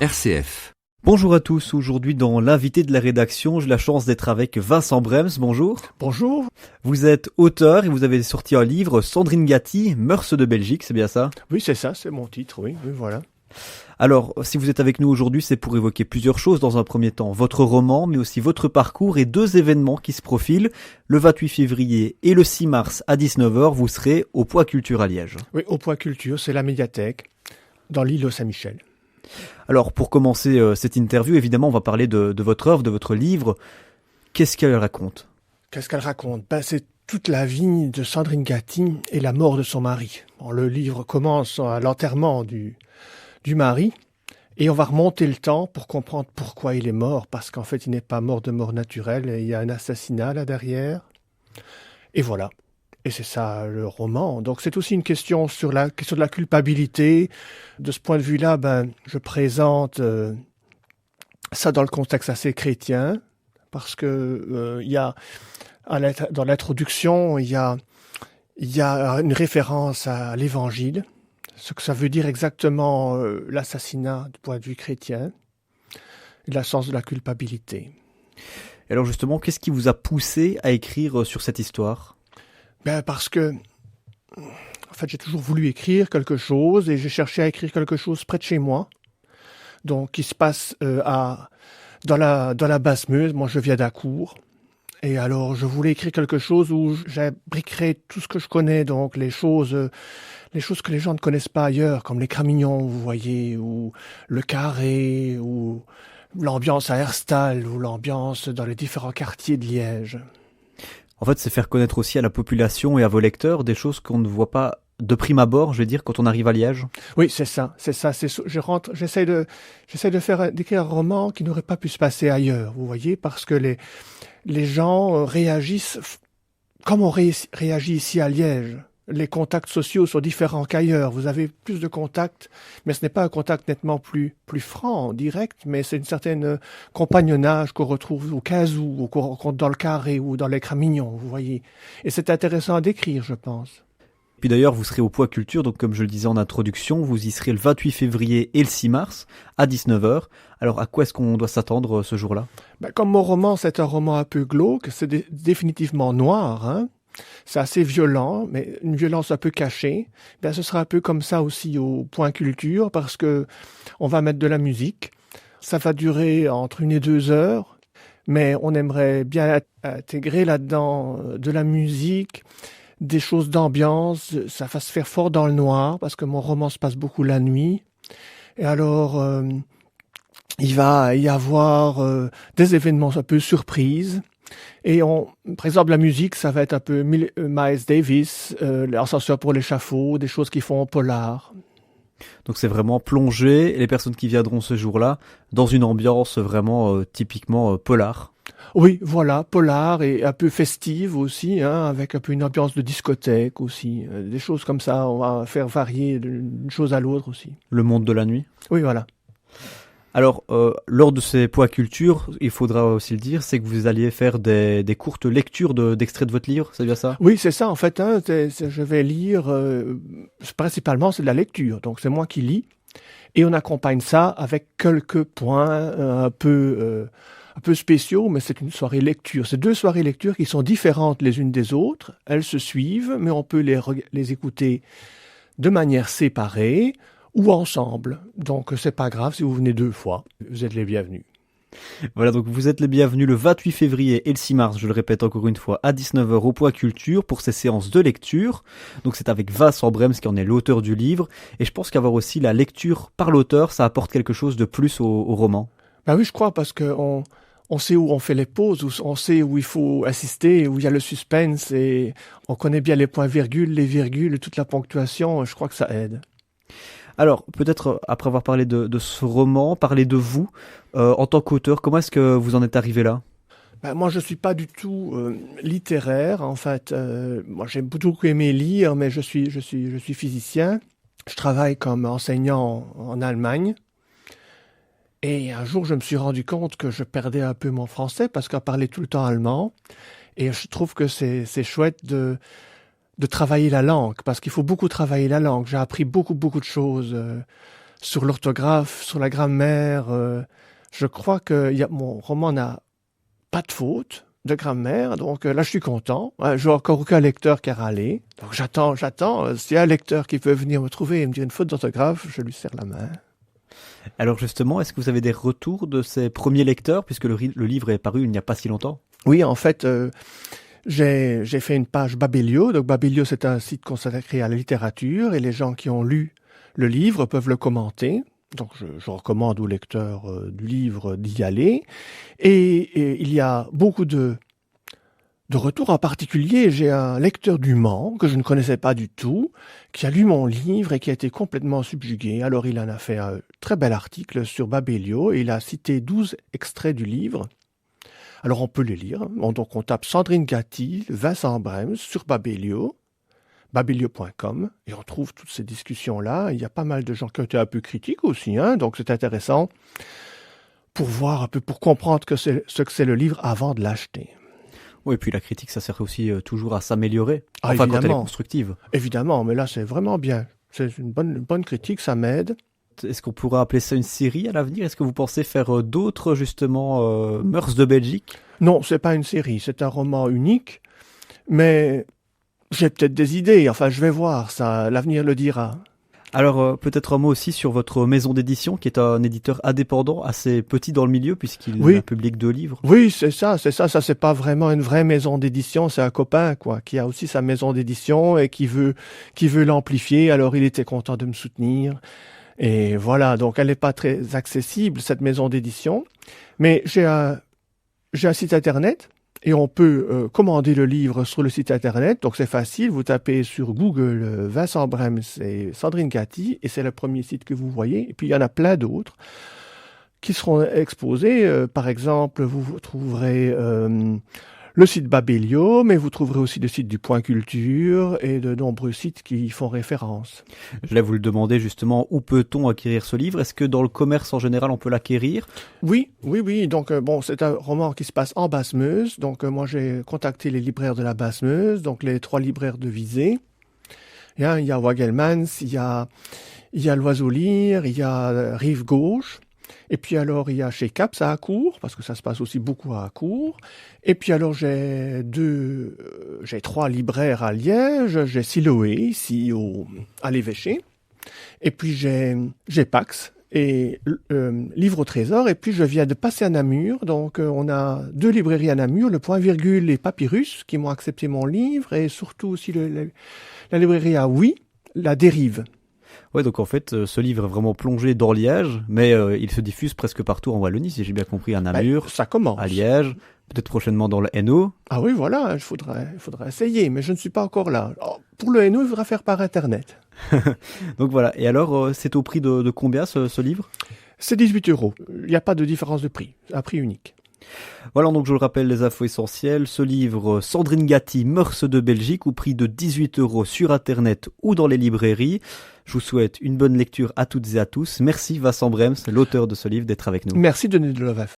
RCF. Bonjour à tous, aujourd'hui dans l'invité de la rédaction, j'ai la chance d'être avec Vincent Brems, bonjour. Bonjour. Vous êtes auteur et vous avez sorti un livre, Sandrine Gatti, Mœurs de Belgique, c'est bien ça? Oui, c'est ça, c'est mon titre, oui, voilà. Alors, si vous êtes avec nous aujourd'hui, c'est pour évoquer plusieurs choses dans un premier temps. Votre roman, mais aussi votre parcours et deux événements qui se profilent. Le 28 février et le 6 mars à 19h, vous serez au Poids Culture à Liège. Oui, au Poids Culture, c'est la médiathèque dans l'île au Saint-Michel. Alors, pour commencer cette interview, évidemment, on va parler de votre œuvre, de votre livre. Qu'est-ce qu'elle raconte? Qu'est-ce qu'elle raconte? C'est toute la vie de Sandrine Gatti et la mort de son mari. Le livre commence à l'enterrement du mari, et on va remonter le temps pour comprendre pourquoi il est mort, parce qu'en fait, il n'est pas mort de mort naturelle, et il y a un assassinat là derrière. Et voilà. Et c'est ça le roman. Donc c'est aussi une question sur la question de la culpabilité. De ce point de vue-là, je présente ça dans le contexte assez chrétien, parce que il y a dans l'introduction, il y a une référence à l'Évangile, ce que ça veut dire exactement l'assassinat du point de vue chrétien, et le sens de la culpabilité. Et alors justement, qu'est-ce qui vous a poussé à écrire sur cette histoire? Parce que, en fait, j'ai toujours voulu écrire quelque chose et j'ai cherché à écrire quelque chose près de chez moi, donc qui se passe dans la Basse-Meuse. Moi, je viens d'Acourt. Et alors, je voulais écrire quelque chose où j'abriquerais tout ce que je connais, donc les choses que les gens ne connaissent pas ailleurs, comme les Cramignons, vous voyez, ou le Carré, ou l'ambiance à Herstal, ou l'ambiance dans les différents quartiers de Liège. En fait, c'est faire connaître aussi à la population et à vos lecteurs des choses qu'on ne voit pas de prime abord, je veux dire, quand on arrive à Liège. Oui, c'est ça. J'essaie d'écrire un roman qui n'aurait pas pu se passer ailleurs, vous voyez, parce que les gens réagissent comme on réagit ici à Liège. Les contacts sociaux sont différents qu'ailleurs. Vous avez plus de contacts, mais ce n'est pas un contact nettement plus franc, direct, mais c'est une certaine compagnonnage qu'on retrouve au Cazou, ou qu'on rencontre dans le Carré ou dans les Cramignons, vous voyez. Et c'est intéressant à décrire, je pense. Puis d'ailleurs, vous serez au Poids Culture, donc comme je le disais en introduction, vous y serez le 28 février et le 6 mars à 19h. Alors à quoi est-ce qu'on doit s'attendre ce jour-là? Comme mon roman, c'est un roman un peu glauque, c'est définitivement noir, hein. C'est assez violent, mais une violence un peu cachée. Ce sera un peu comme ça aussi au Point Culture, parce que on va mettre de la musique. Ça va durer entre 1 et 2 heures, mais on aimerait bien intégrer là-dedans de la musique, des choses d'ambiance. Ça va se faire fort dans le noir, parce que mon roman se passe beaucoup la nuit. Et alors, il va y avoir des événements un peu surprises. Et par exemple, la musique, ça va être un peu Miles Davis, l'ascenseur pour l'échafaud, des choses qui font polar. Donc c'est vraiment plonger les personnes qui viendront ce jour-là dans une ambiance vraiment typiquement polar. Oui, voilà, polar et un peu festive aussi, hein, avec un peu une ambiance de discothèque aussi. Des choses comme ça, on va faire varier d'une chose à l'autre aussi. Le monde de la nuit. Oui, voilà. Alors, lors de ces Poids Culture, il faudra aussi le dire, c'est que vous alliez faire des courtes lectures d'extraits de votre livre, c'est bien ça? Oui, c'est ça, en fait. Hein, je vais lire, principalement, c'est de la lecture. Donc, c'est moi qui lis. Et on accompagne ça avec quelques points un peu spéciaux, mais c'est une soirée lecture. C'est 2 soirées lecture qui sont différentes les unes des autres. Elles se suivent, mais on peut les écouter de manière séparée ou ensemble. Donc, c'est pas grave si vous venez 2 fois. Vous êtes les bienvenus. Voilà, donc vous êtes les bienvenus le 28 février et le 6 mars, je le répète encore une fois, à 19h au Poids Culture pour ces séances de lecture. Donc c'est avec Vincent Brems qui en est l'auteur du livre. Et je pense qu'avoir aussi la lecture par l'auteur, ça apporte quelque chose de plus au roman. Oui, je crois, parce que on sait où on fait les pauses, on sait où il faut assister, où il y a le suspense, et on connaît bien les points-virgules, les virgules, toute la ponctuation. Je crois que ça aide. Alors, peut-être, après avoir parlé de ce roman, parler de vous, en tant qu'auteur, comment est-ce que vous en êtes arrivé là? Moi, je suis pas du tout littéraire, en fait. Moi, j'ai beaucoup aimé lire, mais je suis physicien. Je travaille comme enseignant en Allemagne. Et un jour, je me suis rendu compte que je perdais un peu mon français, parce qu'on parlait tout le temps allemand. Et je trouve que c'est chouette de travailler la langue, parce qu'il faut beaucoup travailler la langue. J'ai appris beaucoup de choses sur l'orthographe, sur la grammaire. Je crois que mon roman n'a pas de faute de grammaire, donc là je suis content. Je n'ai encore aucun lecteur qui a râlé. Donc j'attends. S'il y a un lecteur qui peut venir me trouver et me dire une faute d'orthographe, je lui serre la main. Alors justement, est-ce que vous avez des retours de ces premiers lecteurs, puisque le livre est paru il n'y a pas si longtemps? Oui, en fait, j'ai fait une page Babelio. Donc Babelio, c'est un site consacré à la littérature et les gens qui ont lu le livre peuvent le commenter. Donc je recommande aux lecteurs du livre d'y aller. Et il y a beaucoup de retours. En particulier, j'ai un lecteur du Mans que je ne connaissais pas du tout, qui a lu mon livre et qui a été complètement subjugué. Alors il en a fait un très bel article sur Babelio et il a cité 12 extraits du livre. Alors on peut les lire. Donc on tape Sandrine Gatti, Vincent Brems sur Babelio, babelio.com, et on trouve toutes ces discussions-là. Il y a pas mal de gens qui ont été un peu critiques aussi, donc c'est intéressant pour voir un peu, pour comprendre ce que c'est le livre avant de l'acheter. Oui, et puis la critique, ça sert aussi toujours à s'améliorer, Quand elle est constructive. Évidemment, mais là c'est vraiment bien. C'est une bonne critique, ça m'aide. Est-ce qu'on pourrait appeler ça une série à l'avenir? Est-ce que vous pensez faire d'autres, justement, Mœurs de Belgique? Non, c'est pas une série, c'est un roman unique, mais j'ai peut-être des idées, enfin je vais voir, ça, l'avenir le dira. Alors, peut-être un mot aussi sur votre maison d'édition, qui est un éditeur indépendant, assez petit dans le milieu, puisqu'il publie 2 livres. Oui, c'est ça, c'est pas vraiment une vraie maison d'édition, c'est un copain, qui a aussi sa maison d'édition et qui veut l'amplifier, alors il était content de me soutenir. Et voilà, donc elle n'est pas très accessible, cette maison d'édition. Mais j'ai un site internet et on peut commander le livre sur le site internet. Donc c'est facile, vous tapez sur Google Vincent Brems et Sandrine Gatti et c'est le premier site que vous voyez. Et puis il y en a plein d'autres qui seront exposés. Par exemple, vous trouverez le site Babelio, mais vous trouverez aussi le site du Point Culture et de nombreux sites qui y font référence. Je voulais vous le demander justement, où peut-on acquérir ce livre? Est-ce que dans le commerce en général on peut l'acquérir? Oui. Donc c'est un roman qui se passe en Basse-Meuse. Donc moi j'ai contacté les libraires de la Basse-Meuse, donc les 3 libraires de Visé. Il y a Wagelmans, il y a l'Oiseau Lyre, il y a Rive Gauche. Et puis alors, il y a chez Caps à Accourt, parce que ça se passe aussi beaucoup à Accourt. Et puis alors, j'ai 3 libraires à Liège. J'ai Siloé, ici à l'Évêché. Et puis j'ai Pax et Livre au Trésor. Et puis je viens de passer à Namur. Donc on a 2 librairies à Namur, le Point Virgule et Papyrus, qui m'ont accepté mon livre. Et surtout aussi la librairie à Oui, La Dérive. Ouais, donc en fait, ce livre est vraiment plongé dans Liège, mais il se diffuse presque partout en Wallonie, si j'ai bien compris, à Namur, ça commence. À Liège, peut-être prochainement dans le Hainaut. Ah oui, voilà, il faudrait essayer, mais je ne suis pas encore là. Alors, pour le Hainaut, il faudra faire par Internet. Donc voilà, et alors, c'est au prix de combien ce livre? C'est 18 €. Il n'y a pas de différence de prix, un prix unique. Voilà, donc je le rappelle, les infos essentielles. Ce livre, Sandrine Gatti, Mœurs de Belgique, au prix de 18 € sur Internet ou dans les librairies. Je vous souhaite une bonne lecture à toutes et à tous. Merci Vincent Brems, l'auteur de ce livre, d'être avec nous. Merci Denis Deloveuf.